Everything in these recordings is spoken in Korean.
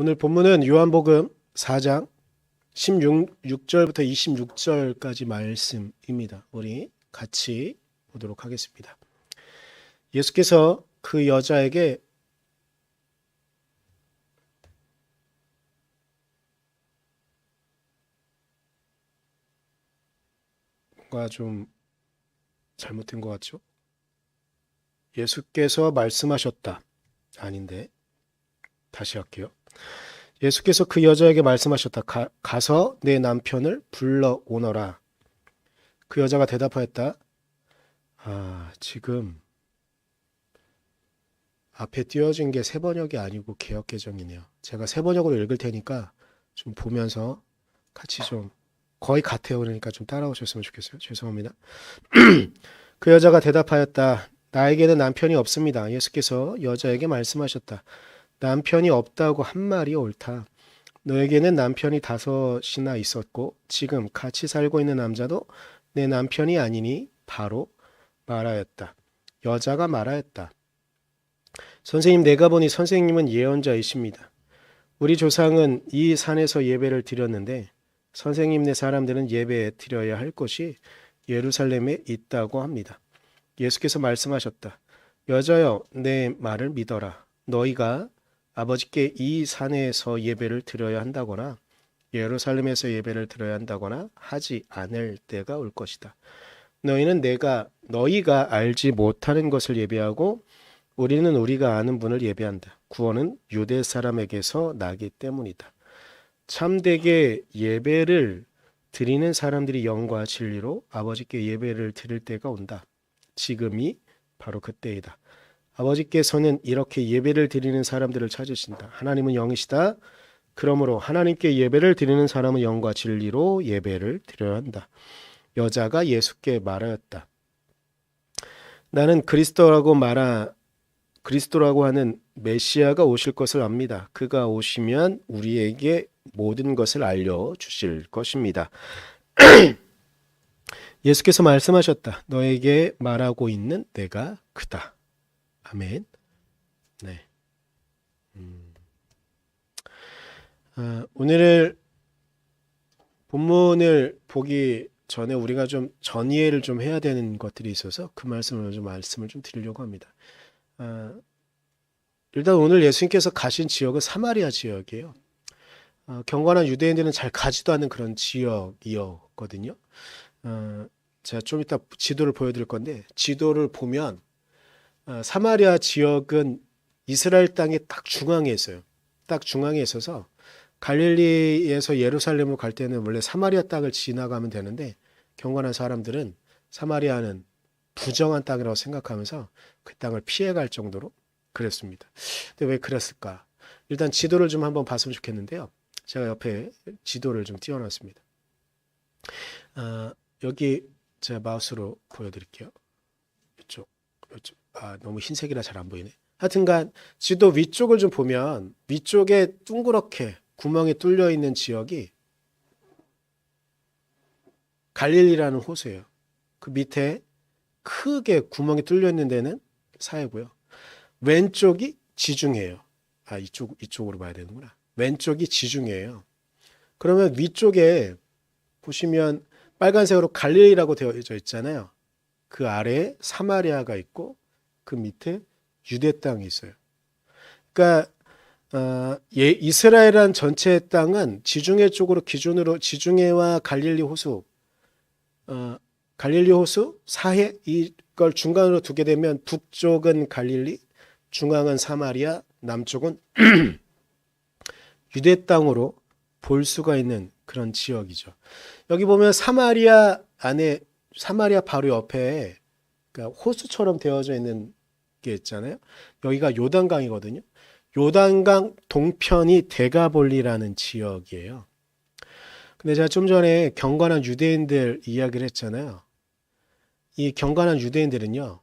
오늘 본문은 요한복음 4장 16절부터 26절까지 말씀입니다. 우리 같이 보도록 하겠습니다. 예수께서 그 여자에게 뭔가 좀 잘못된 것 같죠? 예수께서 말씀하셨다. 아닌데 다시 할게요. 예수께서 그 여자에게 말씀하셨다. 가서 내 남편을 불러오너라. 그 여자가 대답하였다. 지금 앞에 띄어진 게 새번역이 아니고 개역개정이네요. 제가 새번역으로 읽을 테니까 좀 보면서 같이 좀 거의 같아요. 그러니까 좀 따라오셨으면 좋겠어요. 죄송합니다. 그 여자가 대답하였다. 나에게는 남편이 없습니다. 예수께서 여자에게 말씀하셨다. 남편이 없다고 한 말이 옳다. 너에게는 남편이 5이나 있었고 지금 같이 살고 있는 남자도 내 남편이 아니니 바로 말하였다. 여자가 말하였다. 선생님, 내가 보니 선생님은 예언자이십니다. 우리 조상은 이 산에서 예배를 드렸는데 선생님네 사람들은 예배 드려야 할 곳이 예루살렘에 있다고 합니다. 예수께서 말씀하셨다. 여자여, 내 말을 믿어라. 너희가 아버지께 이 산에서 예배를 드려야 한다거나 예루살렘에서 예배를 드려야 한다거나 하지 않을 때가 올 것이다. 너희는 너희가 알지 못하는 것을 예배하고 우리는 우리가 아는 분을 예배한다. 구원은 유대 사람에게서 나기 때문이다. 참되게 예배를 드리는 사람들이 영과 진리로 아버지께 예배를 드릴 때가 온다. 지금이 바로 그때이다. 아버지께서는 이렇게 예배를 드리는 사람들을 찾으신다. 하나님은 영이시다. 그러므로 하나님께 예배를 드리는 사람은 영과 진리로 예배를 드려야 한다. 여자가 예수께 말하였다. 나는 그리스도라고 하는 메시아가 오실 것을 압니다. 그가 오시면 우리에게 모든 것을 알려주실 것입니다. 예수께서 말씀하셨다. 너에게 말하고 있는 내가 그다. 아멘. 네. 오늘 본문을 보기 전에 우리가 좀 전이해를 좀 해야 되는 것들이 있어서 그 말씀을 좀 드리려고 합니다. 일단 오늘 예수님께서 가신 지역은 사마리아 지역이에요. 경건한 유대인들은 잘 가지도 않는 그런 지역이었거든요. 제가 좀 이따 지도를 보여드릴 건데 지도를 보면 사마리아 지역은 이스라엘 땅의 딱 중앙에 있어요. 딱 중앙에 있어서 갈릴리에서 예루살렘으로 갈 때는 원래 사마리아 땅을 지나가면 되는데 경건한 사람들은 사마리아는 부정한 땅이라고 생각하면서 그 땅을 피해갈 정도로 그랬습니다. 근데 왜 그랬을까? 일단 지도를 좀 한번 봤으면 좋겠는데요. 제가 옆에 지도를 좀 띄워놨습니다. 여기 제가 마우스로 보여드릴게요. 이쪽. 너무 흰색이라 잘 안 보이네. 하여튼간 지도 위쪽을 좀 보면 위쪽에 둥그렇게 구멍이 뚫려 있는 지역이 갈릴리라는 호수예요. 그 밑에 크게 구멍이 뚫려 있는 데는 사해고요. 왼쪽이 지중해예요. 이쪽으로 봐야 되는구나. 왼쪽이 지중해예요. 그러면 위쪽에 보시면 빨간색으로 갈릴리라고 되어져 있잖아요. 그 아래에 사마리아가 있고 그 밑에 유대 땅이 있어요. 그러니까 이스라엘이란 전체 땅은 지중해 쪽으로 기준으로 지중해와 갈릴리 호수, 사해 이걸 중간으로 두게 되면 북쪽은 갈릴리, 중앙은 사마리아, 남쪽은 유대 땅으로 볼 수가 있는 그런 지역이죠. 여기 보면 사마리아 바로 옆에 그러니까 호수처럼 되어져 있는 게 있잖아요. 여기가 요단강이거든요. 요단강 동편이 데가볼리라는 지역이에요. 근데 제가 좀 전에 경건한 유대인들 이야기를 했잖아요. 이 경건한 유대인들은요,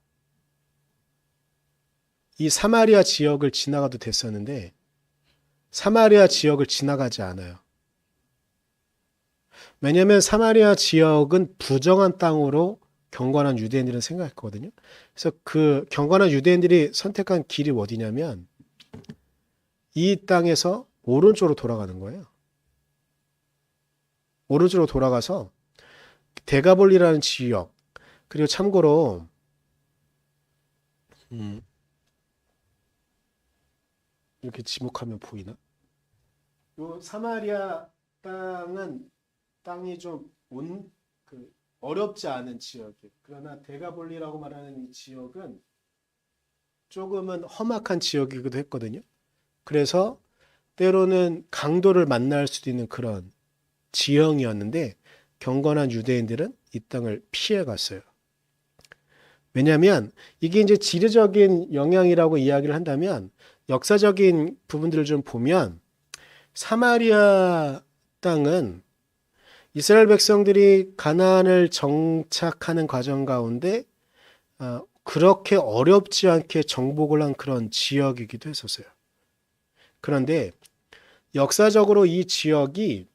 이 사마리아 지역을 지나가도 됐었는데 사마리아 지역을 지나가지 않아요. 왜냐하면 사마리아 지역은 부정한 땅으로 경건한 유대인들은 생각했거든요. 그래서 그 경건한 유대인들이 선택한 길이 어디냐면 이 땅에서 오른쪽으로 돌아가는 거예요. 오른쪽으로 돌아가서 데가볼리라는 지역, 그리고 참고로 이렇게 지목하면 보이나? 요 사마리아 땅이 좀 어렵지 않은 지역이에요. 그러나 데가볼리라고 말하는 이 지역은 조금은 험악한 지역이기도 했거든요. 그래서 때로는 강도를 만날 수도 있는 그런 지형이었는데 경건한 유대인들은 이 땅을 피해 갔어요. 왜냐하면 이게 이제 지리적인 영향이라고 이야기를 한다면 역사적인 부분들을 좀 보면 사마리아 땅은 이스라엘 백성들이 가나안을 정착하는 과정 가운데 그렇게 어렵지 않게 정복을 한 그런 지역이기도 했었어요. 그런데 역사적으로 이 지역이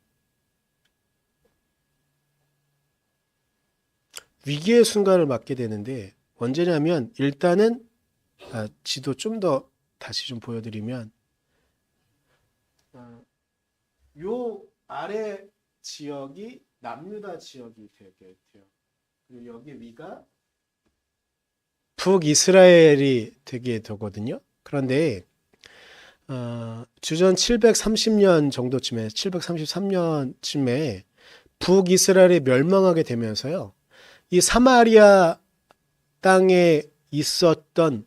위기의 순간을 맞게 되는데 언제냐면 일단은 지도 좀 더 다시 좀 보여드리면 요 아래 지역이 남유다 지역이 되게 돼요. 그리고 여기 위가 북이스라엘이 되게 되거든요. 그런데 주전 730년 정도쯤에 733년쯤에 북이스라엘이 멸망하게 되면서요. 이 사마리아 땅에 있었던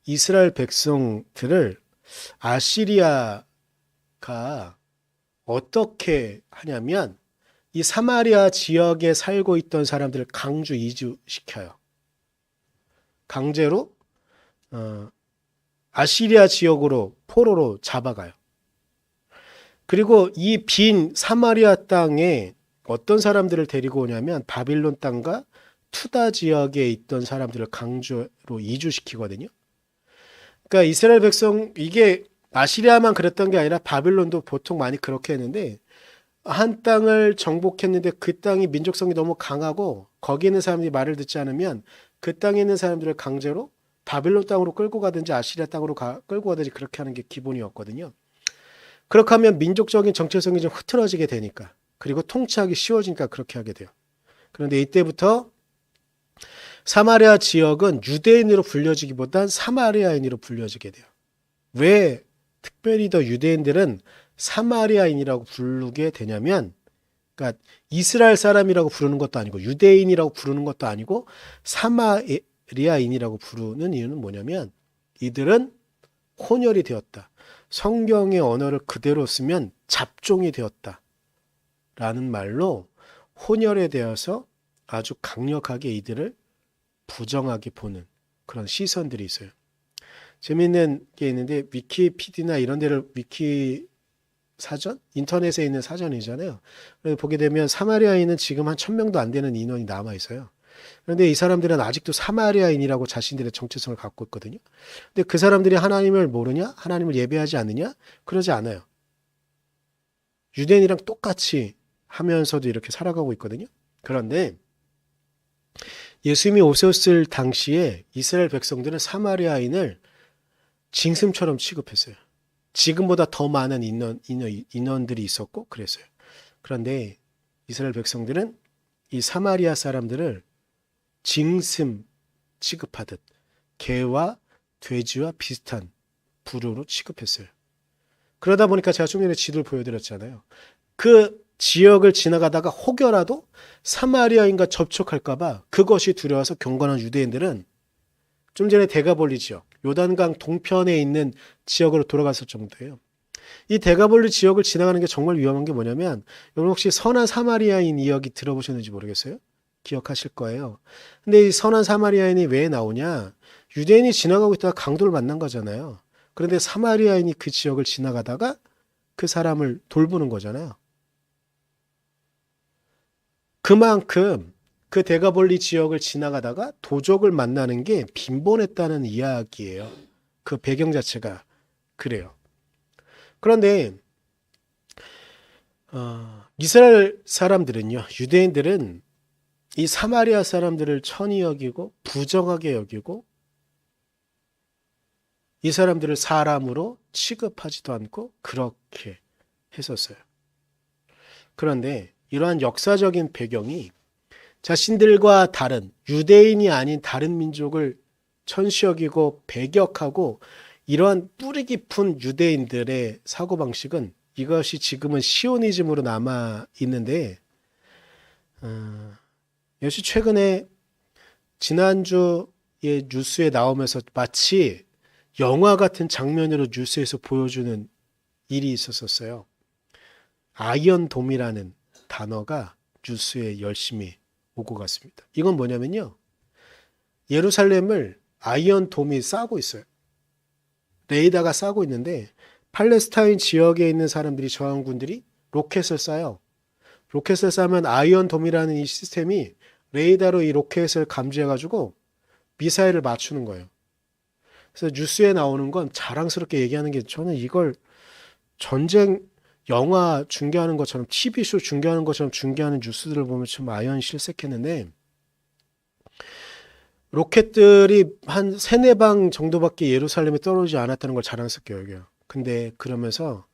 이스라엘 백성들을 아시리아가 어떻게 하냐면 이 사마리아 지역에 살고 있던 사람들을 강주 이주시켜요. 강제로 아시리아 지역으로 포로로 잡아가요. 그리고 이 빈 사마리아 땅에 어떤 사람들을 데리고 오냐면 바빌론 땅과 투다 지역에 있던 사람들을 강제로 이주시키거든요. 그러니까 이스라엘 백성, 이게 아시리아만 그랬던 게 아니라 바빌론도 보통 많이 그렇게 했는데 한 땅을 정복했는데 그 땅이 민족성이 너무 강하고 거기 있는 사람들이 말을 듣지 않으면 그 땅에 있는 사람들을 강제로 바빌론 땅으로 끌고 가든지 아시리아 땅으로 끌고 가든지 그렇게 하는 게 기본이었거든요. 그렇게 하면 민족적인 정체성이 좀 흐트러지게 되니까, 그리고 통치하기 쉬워지니까 그렇게 하게 돼요. 그런데 이때부터 사마리아 지역은 유대인으로 불려지기보단 사마리아인으로 불려지게 돼요. 왜 특별히 더 유대인들은 사마리아인이라고 부르게 되냐면, 그러니까 이스라엘 사람이라고 부르는 것도 아니고 유대인이라고 부르는 것도 아니고 사마리아인이라고 부르는 이유는 뭐냐면 이들은 혼혈이 되었다. 성경의 언어를 그대로 쓰면 잡종이 되었다. 라는 말로 혼혈에 대해서 아주 강력하게 이들을 부정하게 보는 그런 시선들이 있어요. 재미있는 게 있는데 위키피디나 이런 데를 위키 사전? 인터넷에 있는 사전이잖아요. 보게 되면 사마리아인은 지금 한 1000명도 안 되는 인원이 남아 있어요. 그런데 이 사람들은 아직도 사마리아인이라고 자신들의 정체성을 갖고 있거든요. 근데 그 사람들이 하나님을 모르냐? 하나님을 예배하지 않느냐? 그러지 않아요. 유대인이랑 똑같이 하면서도 이렇게 살아가고 있거든요. 그런데 예수님이 오셨을 당시에 이스라엘 백성들은 사마리아인을 징슴처럼 취급했어요. 지금보다 더 많은 인원들이 있었고 그랬어요. 그런데 이스라엘 백성들은 이 사마리아 사람들을 징슴 취급하듯 개와 돼지와 비슷한 부류로 취급했어요. 그러다 보니까 제가 좀 전에 지도를 보여드렸잖아요. 그 지역을 지나가다가 혹여라도 사마리아인과 접촉할까 봐 그것이 두려워서 경건한 유대인들은 좀 전에 데가볼리 지역, 요단강 동편에 있는 지역으로 돌아갔을 정도예요. 이 데가볼리 지역을 지나가는 게 정말 위험한 게 뭐냐면, 여러분 혹시 선한 사마리아인 이야기 들어보셨는지 모르겠어요? 기억하실 거예요. 근데 이 선한 사마리아인이 왜 나오냐? 유대인이 지나가고 있다가 강도를 만난 거잖아요. 그런데 사마리아인이 그 지역을 지나가다가 그 사람을 돌보는 거잖아요. 그만큼 그 데가볼리 지역을 지나가다가 도적을 만나는 게 빈번했다는 이야기예요. 그 배경 자체가 그래요. 그런데 이스라엘 사람들은요, 유대인들은 이 사마리아 사람들을 천히 여기고 부정하게 여기고 이 사람들을 사람으로 취급하지도 않고 그렇게 했었어요. 그런데 이러한 역사적인 배경이 자신들과 다른 유대인이 아닌 다른 민족을 천시 여기고 배격하고 이러한 뿌리 깊은 유대인들의 사고방식은 이것이 지금은 시오니즘으로 남아 있는데 역시 최근에 지난주에 뉴스에 나오면서 마치 영화 같은 장면으로 뉴스에서 보여주는 일이 있었어요. 아이언돔이라는 단어가 뉴스에 열심히 오고 갔습니다. 이건 뭐냐면요. 예루살렘을 아이언돔이 싸고 있어요. 레이더가 싸고 있는데 팔레스타인 지역에 있는 사람들이 저항군들이 로켓을 쏴요. 로켓을 쏴면 아이언돔이라는 이 시스템이 레이더로 이 로켓을 감지해가지고 미사일을 맞추는 거예요. 그래서 뉴스에 나오는 건 자랑스럽게 얘기하는 게 저는 이걸 전쟁 영화 중계하는 것처럼 TV쇼 중계하는 것처럼 중계하는 뉴스들을 보면 참 아연 실색했는데 로켓들이 한 3-4방 정도밖에 예루살렘에 떨어지지 않았다는 걸 자랑스럽게 여겨요. 근데 그러면서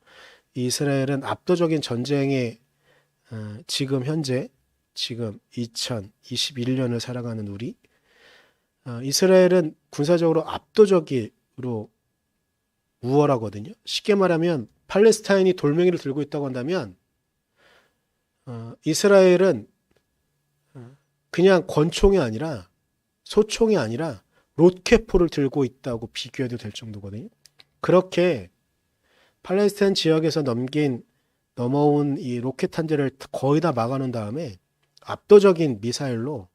이스라엘은 압도적인 전쟁에 지금 현재 지금 2021년을 살아가는 우리 이스라엘은 군사적으로 압도적으로 우월하거든요. 쉽게 말하면 팔레스타인이 돌멩이를 들고 있다고 한다면 이스라엘은 그냥 권총이 아니라 소총이 아니라 로켓포를 들고 있다고 비교해도 될 정도거든요. 그렇게 팔레스타인 지역에서 넘어온 이 로켓 한 대를 거의 다 막아놓은 다음에 압도적인 미사일로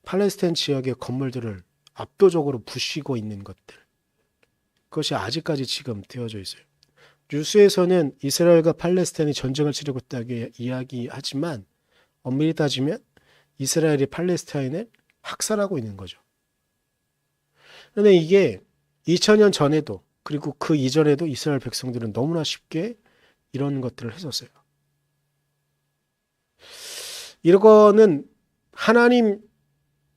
팔레스타인 지역의 건물들을 압도적으로 부시고 있는 것들. 그것이 아직까지 지금 되어져 있어요. 뉴스에서는 이스라엘과 팔레스타인이 전쟁을 치르고 있다고 이야기하지만 엄밀히 따지면 이스라엘이 팔레스타인을 학살하고 있는 거죠. 그런데 이게 2000년 전에도 그리고 그 이전에도 이스라엘 백성들은 너무나 쉽게 이런 것들을 했었어요. 이거는 하나님의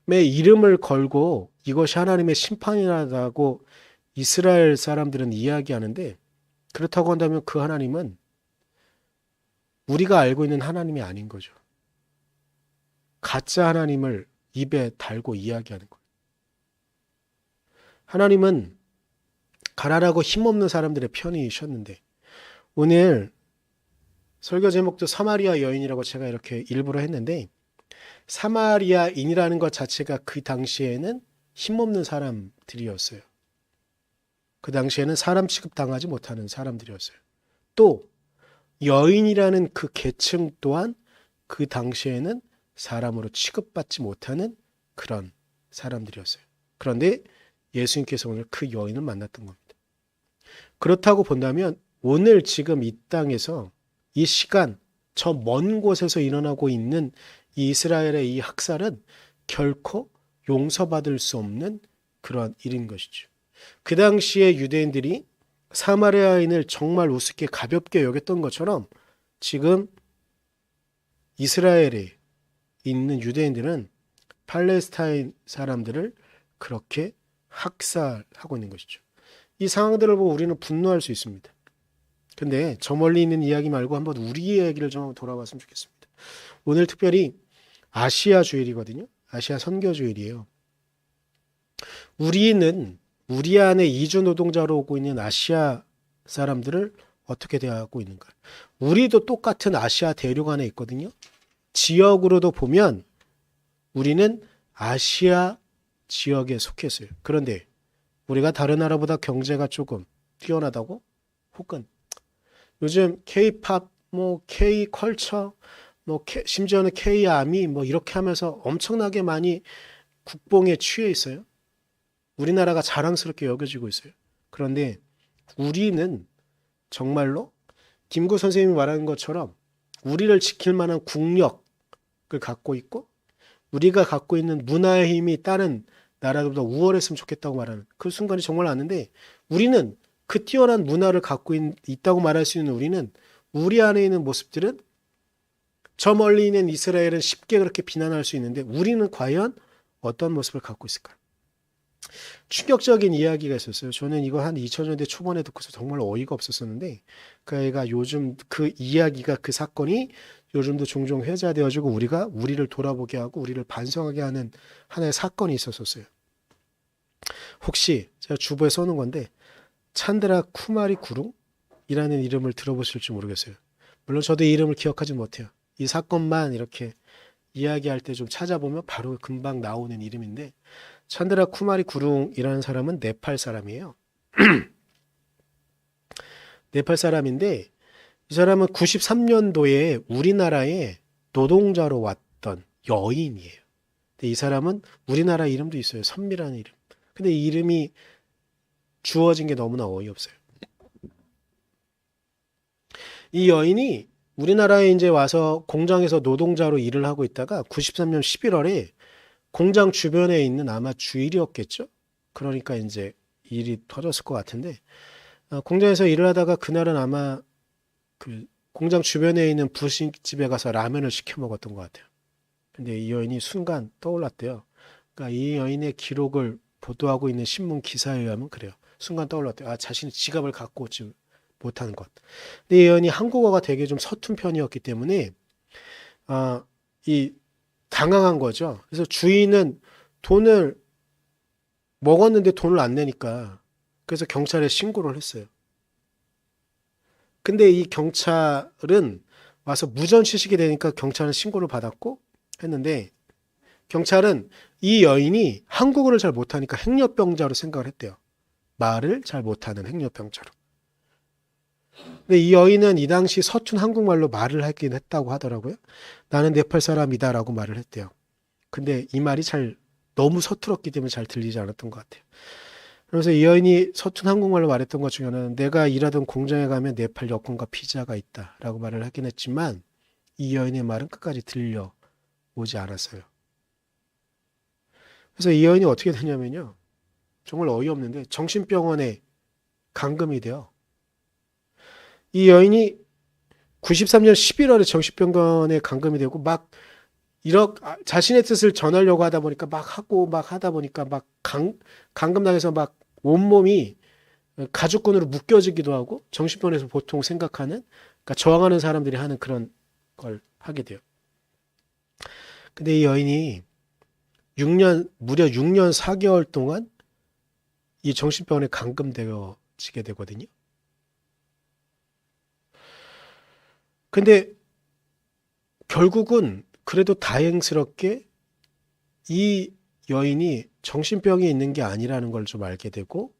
이름을 걸고 이것이 하나님의 심판이라고 이스라엘 사람들은 이야기하는데 그렇다고 한다면 그 하나님은 우리가 알고 있는 하나님이 아닌 거죠. 가짜 하나님을 입에 달고 이야기하는 거예요. 하나님은 가난하고 힘없는 사람들의 편이셨는데 오늘 설교 제목도 사마리아 여인이라고 제가 이렇게 일부러 했는데 사마리아인이라는 것 자체가 그 당시에는 힘없는 사람들이었어요. 그 당시에는 사람 취급당하지 못하는 사람들이었어요. 또 여인이라는 그 계층 또한 그 당시에는 사람으로 취급받지 못하는 그런 사람들이었어요. 그런데 예수님께서 오늘 그 여인을 만났던 겁니다. 그렇다고 본다면 오늘 지금 이 땅에서 이 시간 저 먼 곳에서 일어나고 있는 이 이스라엘의 이 학살은 결코 용서받을 수 없는 그런 일인 것이죠. 그 당시에 유대인들이 사마리아인을 정말 우습게 가볍게 여겼던 것처럼 지금 이스라엘에 있는 유대인들은 팔레스타인 사람들을 그렇게 학살하고 있는 것이죠. 이 상황들을 보고 우리는 분노할 수 있습니다. 근데 저 멀리 있는 이야기 말고 한번 우리의 얘기를 좀 돌아봤으면 좋겠습니다. 오늘 특별히 아시아 주일이거든요. 아시아 선교 주일이에요. 우리는 우리 안에 이주 노동자로 오고 있는 아시아 사람들을 어떻게 대하고 있는가? 우리도 똑같은 아시아 대륙 안에 있거든요. 지역으로도 보면 우리는 아시아 지역에 속했어요. 그런데 우리가 다른 나라보다 경제가 조금 뛰어나다고? 혹은 요즘 K-팝, K-컬처, 심지어는 K-아미 이렇게 하면서 엄청나게 많이 국뽕에 취해 있어요. 우리나라가 자랑스럽게 여겨지고 있어요. 그런데 우리는 정말로 김구 선생님이 말하는 것처럼 우리를 지킬 만한 국력을 갖고 있고 우리가 갖고 있는 문화의 힘이 다른 나라들보다 우월했으면 좋겠다고 말하는 그 순간이 정말 왔는데 우리는 그 뛰어난 문화를 갖고 있다고 말할 수 있는 우리는 우리 안에 있는 모습들은 저 멀리 있는 이스라엘은 쉽게 그렇게 비난할 수 있는데 우리는 과연 어떤 모습을 갖고 있을까요? 충격적인 이야기가 있었어요. 저는 이거 한 2000년대 초반에 듣고서 정말 어이가 없었었는데 그 애가 요즘 그 이야기가 그 사건이 요즘도 종종 회자되어지고 우리가 우리를 돌아보게 하고 우리를 반성하게 하는 하나의 사건이 있었었어요. 혹시 제가 주보에 써놓은 건데 찬드라 쿠마리 구룽이라는 이름을 들어보실지 모르겠어요. 물론 저도 이 이름을 기억하지 못해요. 이 사건만 이렇게 이야기할 때 좀 찾아보면 바로 금방 나오는 이름인데 찬드라 쿠마리 구룽이라는 사람은 네팔 사람이에요. 네팔 사람인데 이 사람은 93년도에 우리나라에 노동자로 왔던 여인이에요. 근데 이 사람은 우리나라 이름도 있어요. 선미라는 이름. 근데 이 이름이 주어진 게 너무나 어이없어요. 이 여인이 우리나라에 이제 와서 공장에서 노동자로 일을 하고 있다가 93년 11월에 공장 주변에 있는 아마 주일이었겠죠. 그러니까 이제 일이 터졌을 것 같은데 공장에서 일을 하다가 그날은 아마 그 공장 주변에 있는 분식집에 가서 라면을 시켜 먹었던 것 같아요. 근데 이 여인이 순간 떠올랐대요. 그러니까 이 여인의 기록을 보도하고 있는 신문 기사에 의하면 그래요. 순간 떠올랐대요. 아, 자신이 지갑을 갖고 오지 못하는 것. 근데 이 여인이 한국어가 되게 좀 서툰 편이었기 때문에 이 당황한 거죠. 그래서 주인은 돈을 먹었는데 돈을 안 내니까 그래서 경찰에 신고를 했어요. 근데 이 경찰은 와서 무전취식이 되니까 경찰은 신고를 받았고 했는데 경찰은 이 여인이 한국어를 잘 못하니까 행렬병자로 생각을 했대요. 말을 잘 못하는 행렬병자로. 근데 이 여인은 이 당시 서툰 한국말로 말을 하긴 했다고 하더라고요. 나는 네팔 사람이다라고 말을 했대요. 근데 이 말이 잘 너무 서툴었기 때문에 잘 들리지 않았던 것 같아요. 그래서 이 여인이 서툰 한국말로 말했던 것 중에 하나는 내가 일하던 공장에 가면 네팔 여권과 비자가 있다라고 말을 하긴 했지만 이 여인의 말은 끝까지 들려오지 않았어요. 그래서 이 여인이 어떻게 되냐면요. 정말 어이없는데 정신병원에 감금이 돼요. 이 여인이 93년 11월에 정신병원에 감금이 되고 막 자신의 뜻을 전하려고 하다 보니까 막 하고 막 하다 보니까 막 감금당해서 막 온몸이 가죽끈으로 묶여지기도 하고 정신병원에서 보통 생각하는 그러니까 저항하는 사람들이 하는 그런 걸 하게 돼요. 근데 이 여인이 무려 6년 4개월 동안 이 정신병원에 감금되어지게 되거든요. 근데 결국은 그래도 다행스럽게 이 여인이 정신병이 있는 게 아니라는 걸 좀 알게 되고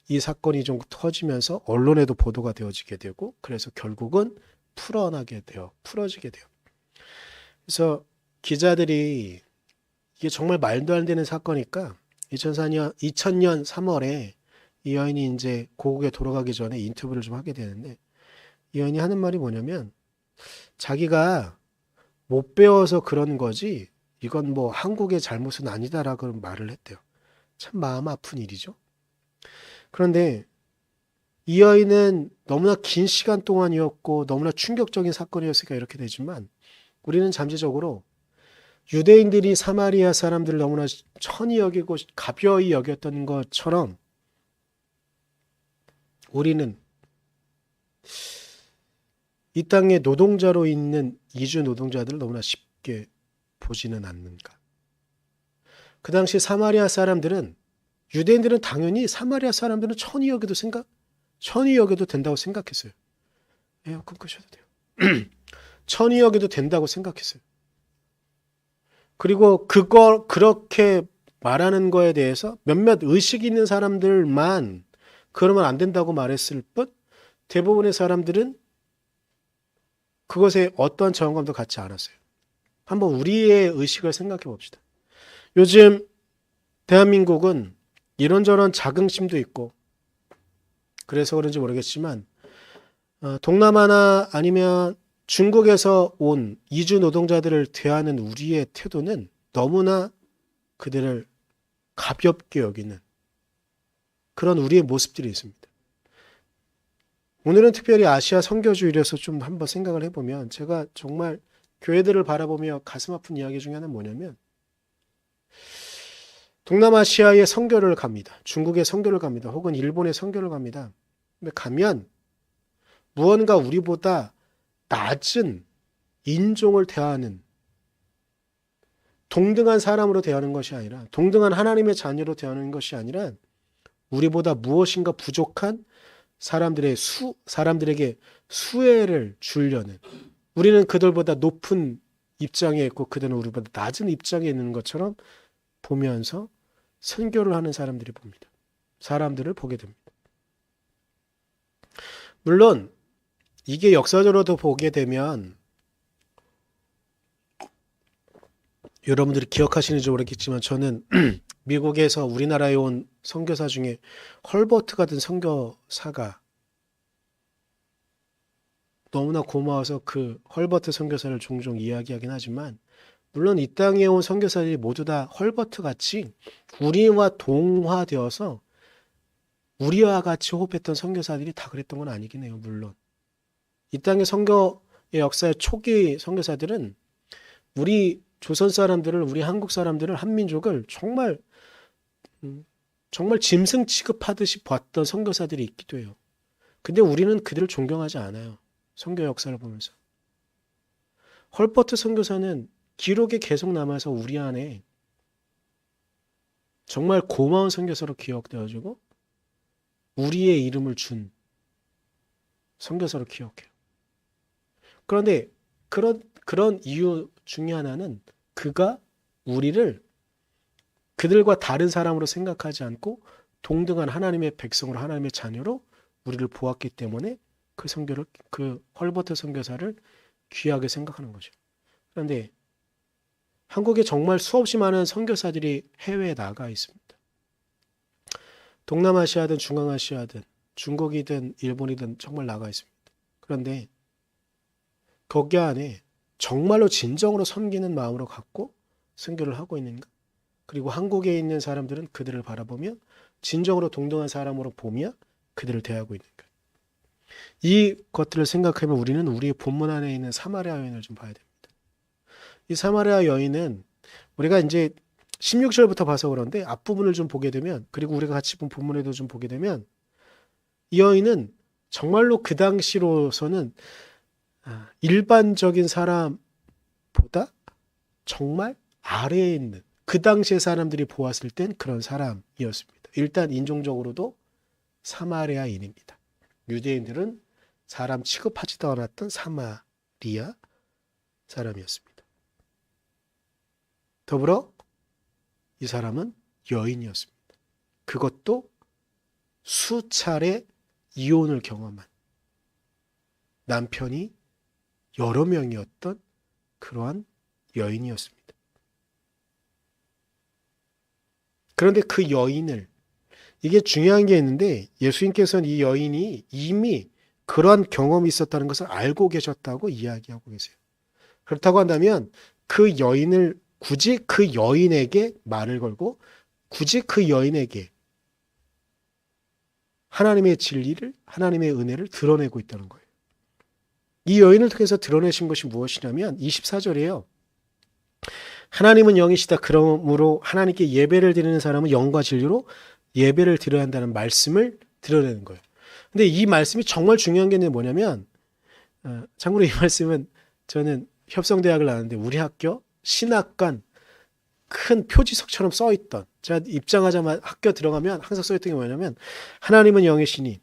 이 사건이 좀 터지면서 언론에도 보도가 되어지게 되고 그래서 결국은 풀어지게 돼요. 그래서 기자들이 이게 정말 말도 안 되는 사건이니까 2000년 3월에 이 여인이 이제 고국에 돌아가기 전에 인터뷰를 좀 하게 되는데 이 여인이 하는 말이 뭐냐면 자기가 못 배워서 그런 거지 이건 뭐 한국의 잘못은 아니다라고 말을 했대요. 참 마음 아픈 일이죠. 그런데 이 여인은 너무나 긴 시간 동안이었고 너무나 충격적인 사건이었으니까 이렇게 되지만 우리는 잠재적으로 유대인들이 사마리아 사람들을 너무나 천히 여기고 가벼이 여겼던 것처럼 우리는 이 땅에 노동자로 있는 이주 노동자들을 너무나 쉽게 보지는 않는가. 그 당시 사마리아 사람들은 유대인들은 당연히 사마리아 사람들은 천히 여겨도 된다고 생각했어요. 에어컨 끄셔도 돼요. 천히 여겨도 된다고 생각했어요. 그리고 그렇게 말하는 거에 대해서 몇몇 의식 있는 사람들만 그러면 안 된다고 말했을 뿐 대부분의 사람들은 그것에 어떠한 저항감도 갖지 않았어요. 한번 우리의 의식을 생각해 봅시다. 요즘 대한민국은 이런저런 자긍심도 있고 그래서 그런지 모르겠지만 동남아나 아니면 중국에서 온 이주 노동자들을 대하는 우리의 태도는 너무나 그들을 가볍게 여기는 그런 우리의 모습들이 있습니다. 오늘은 특별히 아시아 선교주일에서 좀 한번 생각을 해보면 제가 정말 교회들을 바라보며 가슴 아픈 이야기 중에 하나는 뭐냐면 동남아시아에 선교를 갑니다. 중국에 선교를 갑니다. 혹은 일본에 선교를 갑니다. 근데 가면 무언가 우리보다 낮은 인종을 대하는 동등한 사람으로 대하는 것이 아니라 동등한 하나님의 자녀로 대하는 것이 아니라 우리보다 무엇인가 부족한 사람들에게 수혜를 주려는 우리는 그들보다 높은 입장에 있고 그들은 우리보다 낮은 입장에 있는 것처럼 보면서 선교를 하는 사람들을 보게 됩니다. 물론 이게 역사적으로도 보게 되면 여러분들이 기억하시는지 모르겠지만 저는 미국에서 우리나라에 온 선교사 중에 헐버트 같은 선교사가 너무나 고마워서 그 헐버트 선교사를 종종 이야기하긴 하지만 물론 이 땅에 온 선교사들이 모두 다 헐버트 같이 우리와 동화되어서 우리와 같이 호흡했던 선교사들이 다 그랬던 건 아니긴 해요. 물론 이 땅의 선교의 역사의 초기 선교사들은 우리 조선 사람들을 우리 한국 사람들을 한민족을 정말 짐승 취급하듯이 봤던 선교사들이 있기도 해요. 근데 우리는 그들을 존경하지 않아요. 선교 역사를 보면서. 헐버트 선교사는 기록에 계속 남아서 우리 안에 정말 고마운 선교사로 기억되어지고 우리의 이름을 준 선교사로 기억해요. 그런데 그런 이유 중에 하나는 그가 우리를 그들과 다른 사람으로 생각하지 않고 동등한 하나님의 백성으로 하나님의 자녀로 우리를 보았기 때문에 그 헐버트 선교사를 귀하게 생각하는 거죠. 그런데 한국에 정말 수없이 많은 선교사들이 해외에 나가 있습니다. 동남아시아든 중앙아시아든 중국이든 일본이든 정말 나가 있습니다. 그런데 거기 안에 정말로 진정으로 섬기는 마음으로 갖고 선교를 하고 있는가? 그리고 한국에 있는 사람들은 그들을 바라보며 진정으로 동등한 사람으로 보며 그들을 대하고 있는가? 이 것들을 생각하면 우리는 우리의 본문 안에 있는 사마리아 여인을 좀 봐야 됩니다. 이 사마리아 여인은 우리가 이제 16절부터 봐서 그런데 앞부분을 좀 보게 되면 그리고 우리가 같이 본 본문에도 좀 보게 되면 이 여인은 정말로 그 당시로서는 일반적인 사람보다 정말 아래에 있는 그 당시의 사람들이 보았을 땐 그런 사람이었습니다. 일단 인종적으로도 사마리아인입니다. 유대인들은 사람 취급하지도 않았던 사마리아 사람이었습니다. 더불어 이 사람은 여인이었습니다. 그것도 수차례 이혼을 경험한 남편이 여러 명이었던 그러한 여인이었습니다. 그런데 그 여인을 이게 중요한 게 있는데 예수님께서는 이 여인이 이미 그러한 경험이 있었다는 것을 알고 계셨다고 이야기하고 계세요. 그렇다고 한다면 그 여인을 굳이 그 여인에게 말을 걸고 굳이 그 여인에게 하나님의 진리를 하나님의 은혜를 드러내고 있다는 거예요. 이 여인을 통해서 드러내신 것이 무엇이냐면 24절이에요. 하나님은 영이시다. 그러므로 하나님께 예배를 드리는 사람은 영과 진리로 예배를 드려야 한다는 말씀을 드러내는 거예요. 근데 이 말씀이 정말 중요한 게 뭐냐면 참고로 이 말씀은 저는 협성대학을 나왔는데 우리 학교 신학관 큰 표지석처럼 써있던 제가 입장하자마자 학교 들어가면 항상 써있던 게 뭐냐면 하나님은 영이시니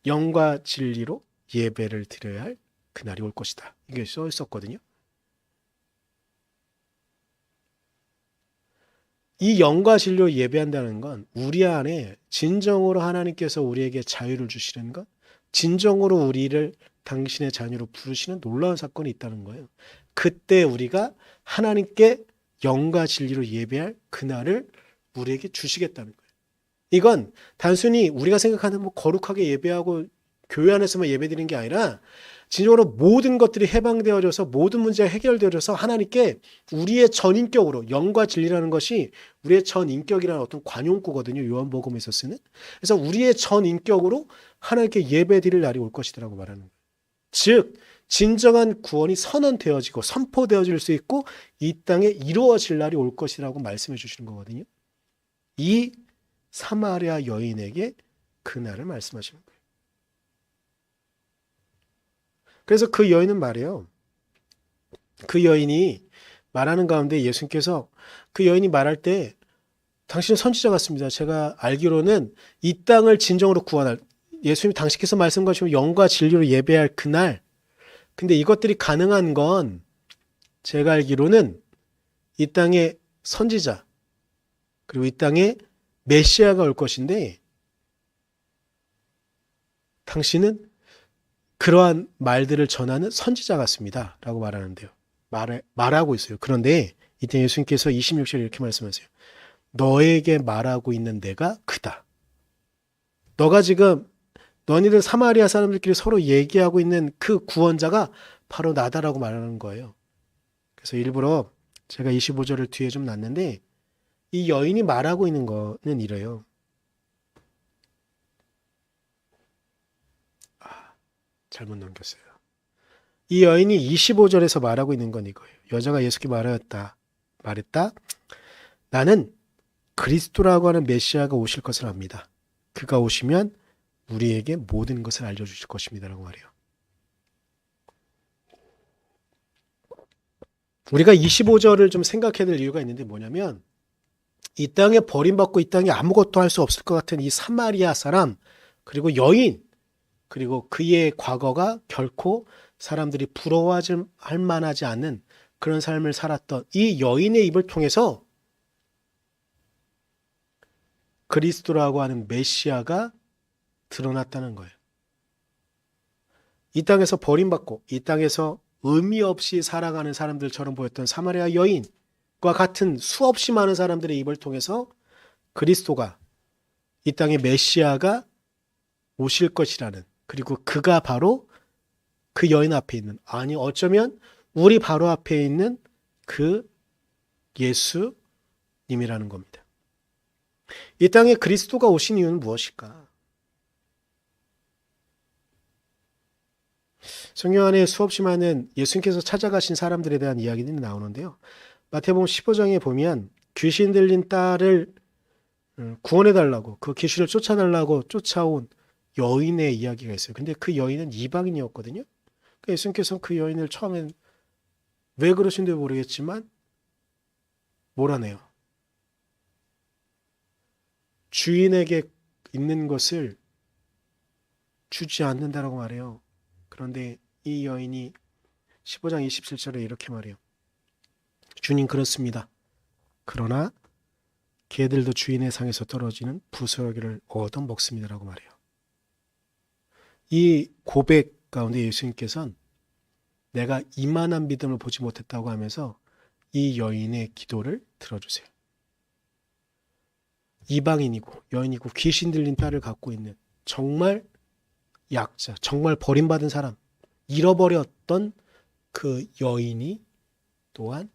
영과 진리로 예배를 드려야 할 그날이 올 것이다. 이게 써있었거든요. 이 영과 진리로 예배한다는 건 우리 안에 진정으로 하나님께서 우리에게 자유를 주시는 것, 진정으로 우리를 당신의 자녀로 부르시는 놀라운 사건이 있다는 거예요. 그때 우리가 하나님께 영과 진리로 예배할 그날을 우리에게 주시겠다는 거예요. 이건 단순히 우리가 생각하는 거룩하게 예배하고 교회 안에서만 예배드리는 게 아니라 진정으로 모든 것들이 해방되어져서 모든 문제가 해결되어져서 하나님께 우리의 전인격으로 영과 진리라는 것이 우리의 전인격이라는 어떤 관용구거든요. 요한복음에서 쓰는. 그래서 우리의 전인격으로 하나님께 예배드릴 날이 올 것이라고 말하는 거예요. 즉 진정한 구원이 선언되어지고 선포되어질 수 있고 이 땅에 이루어질 날이 올 것이라고 말씀해 주시는 거거든요. 이 사마리아 여인에게 그날을 말씀하시는 거예요. 그래서 그 여인은 말해요. 그 여인이 말하는 가운데 예수님께서 그 여인이 말할 때 당신은 선지자 같습니다. 제가 알기로는 이 땅을 진정으로 구원할 예수님이 당신께서 말씀하시면 영과 진리로 예배할 그날 근데 이것들이 가능한 건 제가 알기로는 이 땅에 선지자 그리고 이 땅에 메시아가 올 것인데 당신은 그러한 말들을 전하는 선지자 같습니다. 라고 말하는데요. 말하고 있어요. 그런데 이때 예수님께서 26절에 이렇게 말씀하세요. 너에게 말하고 있는 내가 그다. 너가 지금 너희들 사마리아 사람들끼리 서로 얘기하고 있는 그 구원자가 바로 나다라고 말하는 거예요. 그래서 일부러 제가 25절을 뒤에 좀 놨는데 이 여인이 말하고 있는 거는 이래요. 잘못 넘겼어요. 이 여인이 25절에서 말하고 있는 건 이거예요. 여자가 예수께 말했다. 나는 그리스도라고 하는 메시아가 오실 것을 압니다. 그가 오시면 우리에게 모든 것을 알려주실 것입니다. 라고 말해요. 우리가 25절을 좀 생각해야 될 이유가 있는데 뭐냐면 이 땅에 버림받고 이 땅에 아무것도 할 수 없을 것 같은 이 사마리아 사람 그리고 여인 그리고 그의 과거가 결코 사람들이 부러워할 만하지 않은 그런 삶을 살았던 이 여인의 입을 통해서 그리스도라고 하는 메시아가 드러났다는 거예요. 이 땅에서 버림받고 이 땅에서 의미 없이 살아가는 사람들처럼 보였던 사마리아 여인과 같은 수없이 많은 사람들의 입을 통해서 그리스도가 이 땅의 메시아가 오실 것이라는 그리고 그가 바로 그 여인 앞에 있는 아니 어쩌면 우리 바로 앞에 있는 그 예수님이라는 겁니다. 이 땅에 그리스도가 오신 이유는 무엇일까? 성경 안에 수없이 많은 예수님께서 찾아가신 사람들에 대한 이야기들이 나오는데요. 마태복음 15장에 보면 귀신 들린 딸을 구원해달라고 그 귀신을 쫓아달라고 쫓아온 여인의 이야기가 있어요. 근데 그 여인은 이방인이었거든요. 그러니까 예수님께서는 그 여인을 처음엔 왜 그러신지 모르겠지만 몰아내요. 주인에게 있는 것을 주지 않는다라고 말해요. 그런데 이 여인이 15장 27절에 이렇게 말해요. 주님 그렇습니다. 그러나 개들도 주인의 상에서 떨어지는 부스러기를 얻어 먹습니다라고 말해요. 이 고백 가운데 예수님께서는 내가 이만한 믿음을 보지 못했다고 하면서 이 여인의 기도를 들어주세요. 이방인이고 여인이고 귀신 들린 딸을 갖고 있는 정말 약자, 정말 버림받은 사람, 잃어버렸던 그 여인이 또한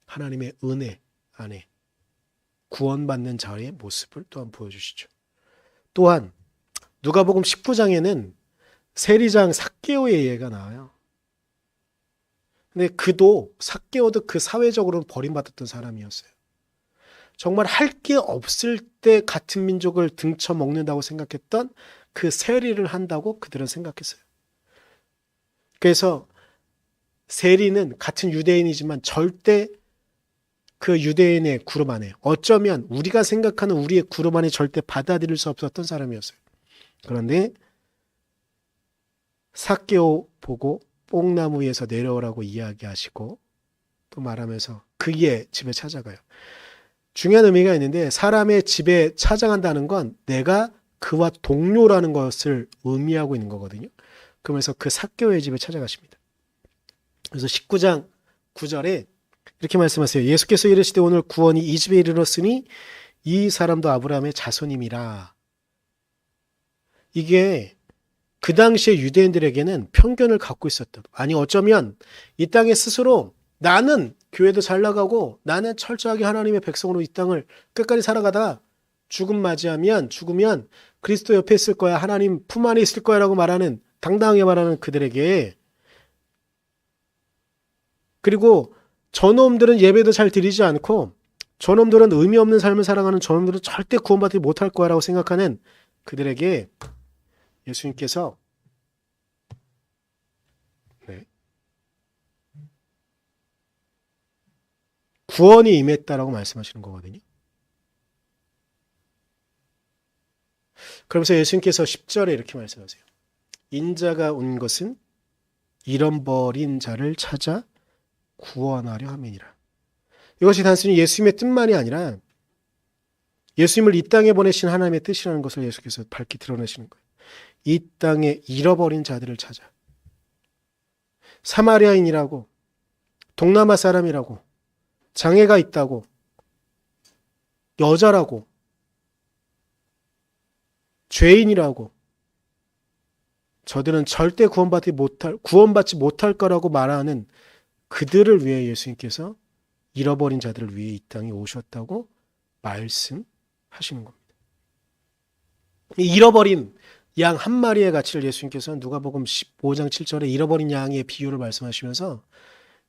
하나님의 은혜 안에 구원받는 자의 모습을 또한 보여주시죠. 또한 누가복음 19장에는 세리장 삭개오의 예가 나와요. 근데 그도 삭개오도 그 사회적으로는 버림받았던 사람이었어요. 정말 할 게 없을 때 같은 민족을 등쳐 먹는다고 생각했던 그 세리를 한다고 그들은 생각했어요. 그래서 세리는 같은 유대인이지만 절대 그 유대인의 그룹 안에 어쩌면 우리가 생각하는 우리의 그룹 안에 절대 받아들일 수 없었던 사람이었어요. 그런데 삭개오 보고 뽕나무 위에서 내려오라고 이야기하시고 또 말하면서 그의 집에 찾아가요. 중요한 의미가 있는데 사람의 집에 찾아간다는 건 내가 그와 동료라는 것을 의미하고 있는 거거든요. 그러면서 그 삭개오의 집에 찾아가십니다. 그래서 19장 9절에 이렇게 말씀하세요. 예수께서 이르시되 오늘 구원이 이 집에 이르렀으니 이 사람도 아브라함의 자손임이라. 이게 그 당시에 유대인들에게는 편견을 갖고 있었던 아니 어쩌면 이 땅에 스스로 나는 교회도 잘 나가고 나는 철저하게 하나님의 백성으로 이 땅을 끝까지 살아가다가 죽으면 그리스도 옆에 있을 거야 하나님 품 안에 있을 거야 라고 말하는 당당하게 말하는 그들에게 그리고 저놈들은 예배도 잘 드리지 않고 저놈들은 의미 없는 삶을 살아가는 저놈들은 절대 구원받지 못할 거라고 생각하는 그들에게 예수님께서 구원이 임했다라고 말씀하시는 거거든요. 그러면서 예수님께서 10절에 이렇게 말씀하세요. 인자가 온 것은 잃어버린 자를 찾아 구원하려 함이니라. 이것이 단순히 예수님의 뜻만이 아니라 예수님을 이 땅에 보내신 하나님의 뜻이라는 것을 예수께서 밝히 드러내시는 거예요. 이 땅에 잃어버린 자들을 찾아. 사마리아인이라고, 동남아 사람이라고, 장애가 있다고, 여자라고, 죄인이라고, 저들은 절대 구원받지 못할 거라고 말하는 그들을 위해 예수님께서 잃어버린 자들을 위해 이 땅에 오셨다고 말씀하시는 겁니다. 이 잃어버린 양 한 마리의 가치를 예수님께서는 누가복음 15장 7절에 잃어버린 양의 비유를 말씀하시면서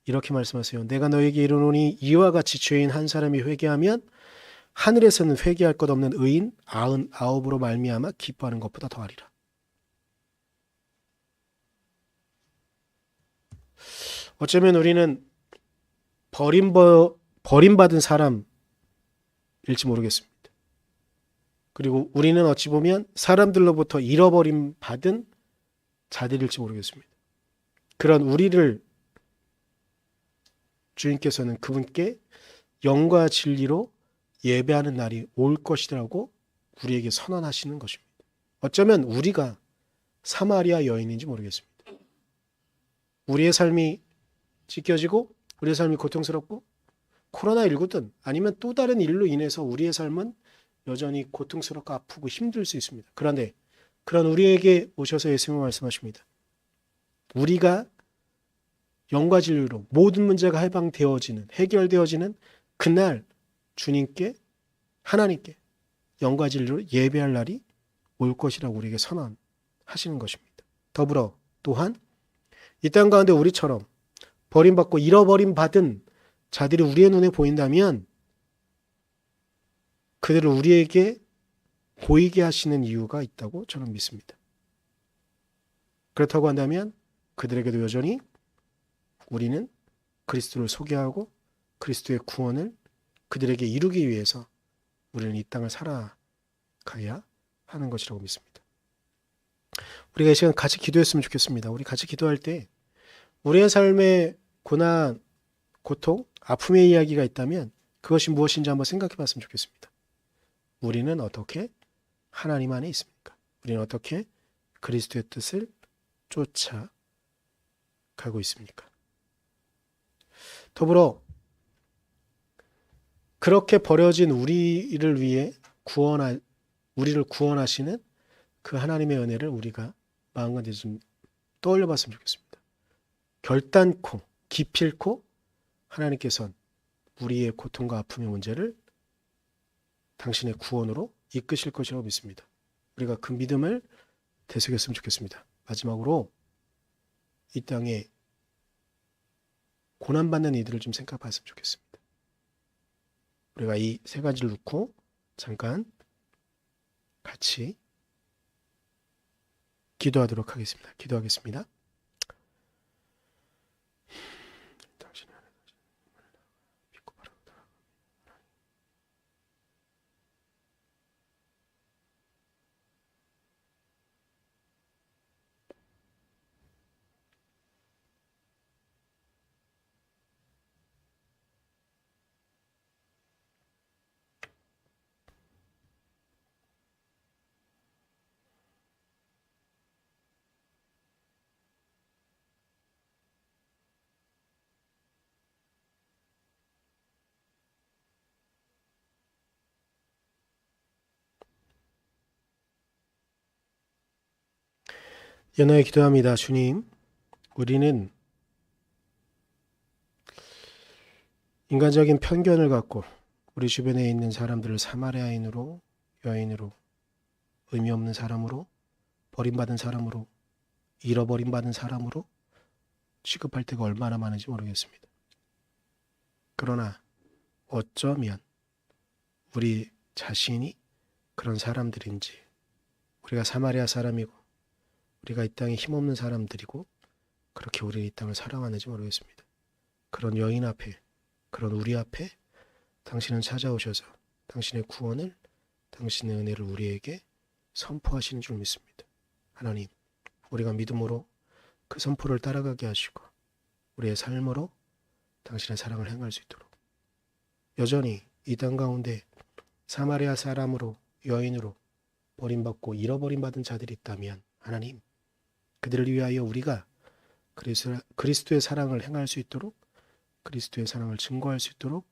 이렇게 말씀하세요. 내가 너에게 이르노니 이와 같이 죄인 한 사람이 회개하면 하늘에서는 회개할 것 없는 의인 99으로 말미암아 기뻐하는 것보다 더하리라. 어쩌면 우리는 버림받은 사람일지 모르겠습니다. 그리고 우리는 어찌 보면 사람들로부터 잃어버림 받은 자들일지 모르겠습니다. 그런 우리를 주님께서는 그분께 영과 진리로 예배하는 날이 올 것이라고 우리에게 선언하시는 것입니다. 어쩌면 우리가 사마리아 여인인지 모르겠습니다. 우리의 삶이 찢겨지고 우리의 삶이 고통스럽고 코로나19든 아니면 또 다른 일로 인해서 우리의 삶은 여전히 고통스럽고 아프고 힘들 수 있습니다. 그런데 그런 우리에게 오셔서 예수님은 말씀하십니다. 우리가 영과 진리로 모든 문제가 해결되어지는 그날 주님께 하나님께 영과 진리로 예배할 날이 올 것이라고 우리에게 선언하시는 것입니다. 더불어 또한 이 땅 가운데 우리처럼 버림받고 잃어버림 받은 자들이 우리의 눈에 보인다면 그들을 우리에게 보이게 하시는 이유가 있다고 저는 믿습니다. 그렇다고 한다면 그들에게도 여전히 우리는 그리스도를 소개하고 그리스도의 구원을 그들에게 이루기 위해서 우리는 이 땅을 살아가야 하는 것이라고 믿습니다. 우리가 이 시간 같이 기도했으면 좋겠습니다. 우리 같이 기도할 때 우리의 삶에 고난, 고통, 아픔의 이야기가 있다면 그것이 무엇인지 한번 생각해 봤으면 좋겠습니다. 우리는 어떻게 하나님 안에 있습니까? 우리는 어떻게 그리스도의 뜻을 쫓아가고 있습니까? 더불어 그렇게 버려진 우리를 위해 우리를 구원하시는 그 하나님의 은혜를 우리가 마음가짐 좀 떠올려 봤으면 좋겠습니다. 결단코 기필코 하나님께서는 우리의 고통과 아픔의 문제를 당신의 구원으로 이끄실 것이라고 믿습니다. 우리가 그 믿음을 되새겼으면 좋겠습니다. 마지막으로 이 땅에 고난받는 이들을 좀 생각해 봤으면 좋겠습니다. 우리가 이 세 가지를 놓고 잠깐 같이 기도하도록 하겠습니다. 기도하겠습니다. 연호에 기도합니다. 주님, 우리는 인간적인 편견을 갖고 우리 주변에 있는 사람들을 사마리아인으로, 여인으로, 의미 없는 사람으로, 버림받은 사람으로, 잃어버림받은 사람으로 취급할 때가 얼마나 많은지 모르겠습니다. 그러나 어쩌면 우리 자신이 그런 사람들인지, 우리가 사마리아 사람이고 우리가 이 땅에 힘없는 사람들이고 그렇게 우리는 이 땅을 사랑하는지 모르겠습니다. 그런 여인 앞에, 그런 우리 앞에 당신은 찾아오셔서 당신의 구원을, 당신의 은혜를 우리에게 선포하시는 줄 믿습니다. 하나님, 우리가 믿음으로 그 선포를 따라가게 하시고 우리의 삶으로 당신의 사랑을 행할 수 있도록, 여전히 이 땅 가운데 사마리아 사람으로, 여인으로 버림받고 잃어버림받은 자들이 있다면 하나님, 그들을 위하여 우리가 그리스도의 사랑을 행할 수 있도록, 그리스도의 사랑을 증거할 수 있도록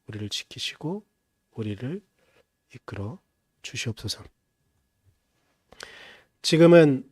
우리를 지키시고 우리를 이끌어 주시옵소서. 지금은